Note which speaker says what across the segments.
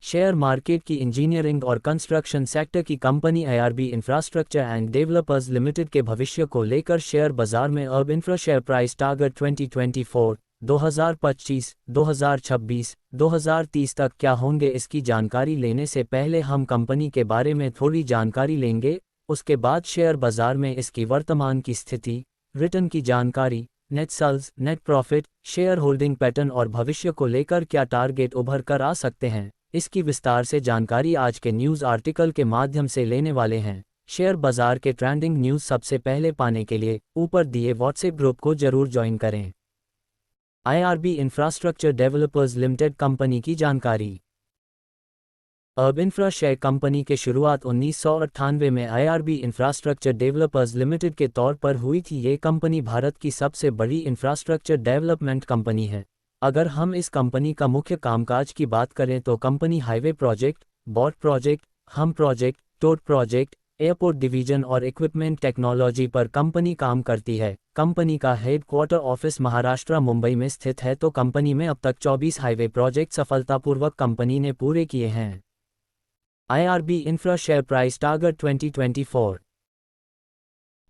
Speaker 1: Share market की engineering और construction sector की company IRB infrastructure and developers limited के भविष्य को लेकर शेयर बाजार में अब इंफ्रा शेयर प्राइस टारगेट 2024, 2025, 2026, 2030 तक क्या होंगे, इसकी जानकारी लेने से पहले हम कंपनी के बारे में थोड़ी जानकारी लेंगे। उसके बाद शेयर बाजार में इसकी वर्तमान की स्थिति, रिटर्न की जानकारी, net sales, net profit, share holding pattern और भविष्य को लेकर क्या टारगेट उभर कर आ सकते हैं, इसकी विस्तार से जानकारी आज के न्यूज़ आर्टिकल के माध्यम से लेने वाले हैं। शेयर बाजार के ट्रेंडिंग न्यूज़ सबसे पहले पाने के लिए ऊपर दिए व्हाट्सएप ग्रुप को जरूर ज्वाइन करें। IRB infrastructure developers limited company की जानकारी। अब इंफ्रा शेयर कंपनी के शुरुआत 1998 में आईआरबी इंफ्रास्ट्रक्चर डेवलपर्स लिमिटेड के तौर पर हुई थी। ये कंपनी भारत की सबसे बड़ी इंफ्रास्ट्रक्चर डेवलपमेंट कंपनी है। अगर हम इस कंपनी का मुख्य कामकाज की बात करें तो company highway project, boat project, हम प्रोजेक्ट, टोट प्रोजेक्ट, एयरपोर्ट डिवीजन और इक्विपमेंट टेक्नोलॉजी पर कंपनी काम करती है। कंपनी का हेडक्वार्टर ऑफिस महाराष्ट्र मुंबई में स्थित है। तो कंपनी में अब तक 24 हाईवे प्रोजेक्ट सफलतापूर्वक कंपनी ने पूरे किए हैं। IRB infra share price target 2024।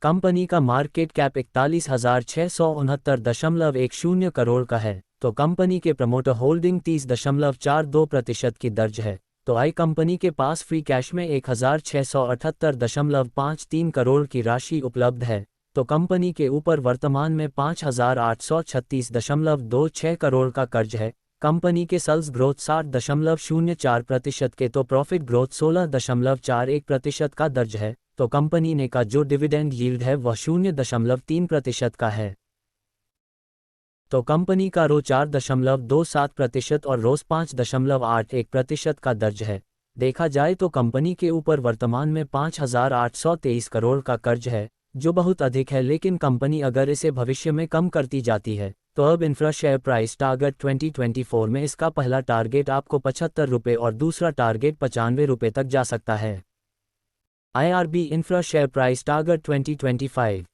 Speaker 1: Company का मार्केट कैप 41,669.10 करोड़ का है। तो कंपनी के प्रमोटर होल्डिंग 30.42% की दर्ज है। तो आई कंपनी के पास फ्री कैश में 1,678.53 करोड़ की राशि उपलब्ध है। तो कंपनी के ऊपर वर्तमान में 5,836.26 करोड़ का कर्ज है। कंपनी के सेल्स ग्रोथ 60.04% के तो प्रॉफिट ग्रोथ 16.41% का दर्ज है। तो कंपनी ने का जो डिविडेंड यील्ड है वह 0.3% का है। तो कंपनी का रो 4.27% और रोस 5.81% का दर्ज है। देखा जाए तो कंपनी के ऊपर वर्तमान में 5,823 करोड़ का कर्ज है, जो बहुत अधिक है। लेकिन कंपनी अगर इसे भविष्य में कम करती जाती है तो अब इंफ्रा शेयर प्राइस टारगेट 2024 में इसका पहला टारगेट आपको 75 रुपये और दूसरा टारगेट 95 रुपये तक जा सकता है। IRB infra share price target 2025।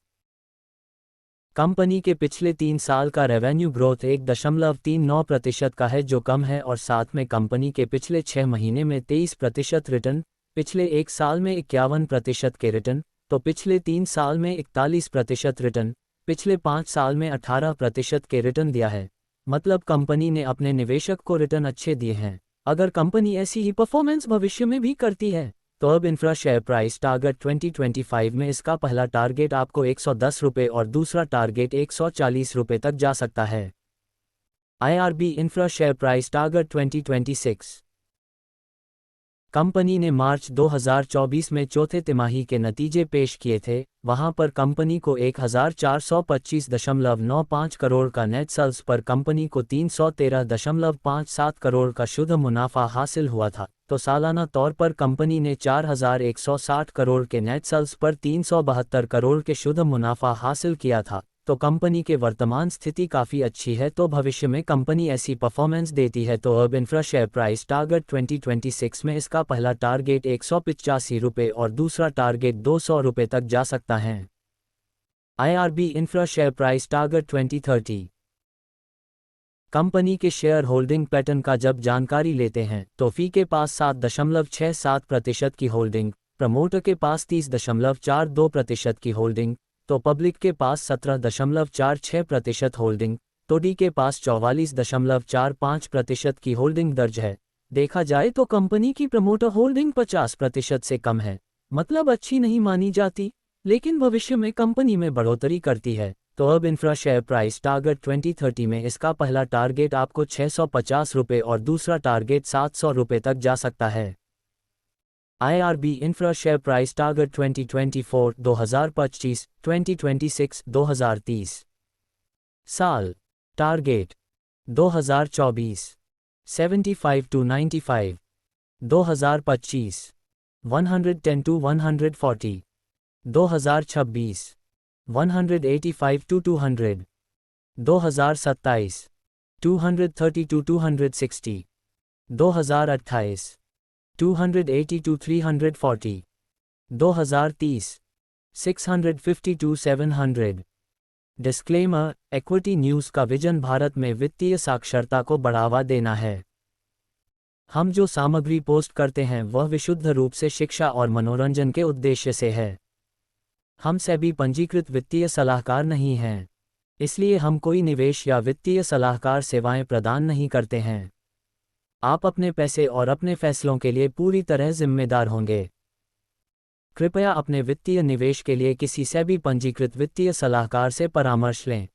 Speaker 1: Company के पिछले 3 साल का रेवेन्यू ग्रोथ 1.39% का है, जो कम है, और साथ में कंपनी के पिछले 6 महीने में 23% रिटर्न, पिछले 1 साल में 51% के रिटर्न, तो पिछले 3 साल में 41% रिटर्न, पिछले 5 साल में 18% के रिटर्न दिया है। मतलब कंपनी ने अपने निवेशक को रिटर्न अच्छे दिए हैं। अगर कंपनी ऐसी ही परफॉर्मेंस भविष्य में भी करती है तो अब इंफ्रा शेयर प्राइस टारगेट 2025 में इसका पहला टारगेट आपको 110 रुपये और दूसरा टारगेट 140 रुपये तक जा सकता है। IRB infra share price target 2026। Company ने मार्च 2024 में चौथे तिमाही के नतीजे पेश किए थे। वहां पर कंपनी को 1,425.95 करोड़ का नेट सेल्स पर कंपनी को 313.57 करोड़ का शुद्ध मुनाफा हासिल हुआ था। तो सालाना तौर पर कंपनी ने 4,160 करोड़ के नेट सेल्स पर 372 करोड़ के शुद्ध मुनाफा हासिल किया था। तो कंपनी के वर्तमान स्थिति काफ़ी अच्छी है। तो भविष्य में कंपनी ऐसी परफॉर्मेंस देती है तो अब इंफ्रा शेयर प्राइस टारगेट 2026 में इसका पहला टारगेट 185 रुपये और दूसरा टारगेट 200 रुपये तक जा सकता है। IRB infra share price target 2030। Company के शेयर होल्डिंग पैटर्न का जब जानकारी लेते हैं तो फी के पास 7.67% की होल्डिंग, प्रमोटर के पास 30.42% की होल्डिंग, तो पब्लिक के पास 17.46% होल्डिंग, तो डी के पास 44.45% की होल्डिंग दर्ज है। देखा जाए तो कंपनी की प्रमोटर होल्डिंग 50% से कम है, मतलब अच्छी नहीं मानी जाती, लेकिन भविष्य में कंपनी में बढ़ोतरी करती है। तो अब इंफ्रा शेयर प्राइस टारगेट 2030 में इसका पहला टारगेट आपको 650 रुपये और दूसरा टारगेट 700 रुपये तक जा सकता है। IRB infra share price target 2024, 2025, 2026, 2030। साल target 2024 75 to 95, 2025 110 to 140, 2026 185 to 200, 2027 230 to 260, 2028 280 to 340, 2030 650 to 700। Disclaimer, equity news का विजन भारत में वित्तीय साक्षरता को बढ़ावा देना है। हम जो सामग्री पोस्ट करते हैं वह विशुद्ध रूप से शिक्षा और मनोरंजन के उद्देश्य से है। हम सेबी पंजीकृत वित्तीय सलाहकार नहीं हैं। इसलिए हम कोई निवेश या वित्तीय सलाहकार सेवाएं प्रदान नहीं करते हैं। आप अपने पैसे और अपने फैसलों के लिए पूरी तरह जिम्मेदार होंगे। कृपया अपने वित्तीय निवेश के लिए किसी सेबी पंजीकृत वित्तीय सलाहकार से परामर्श लें।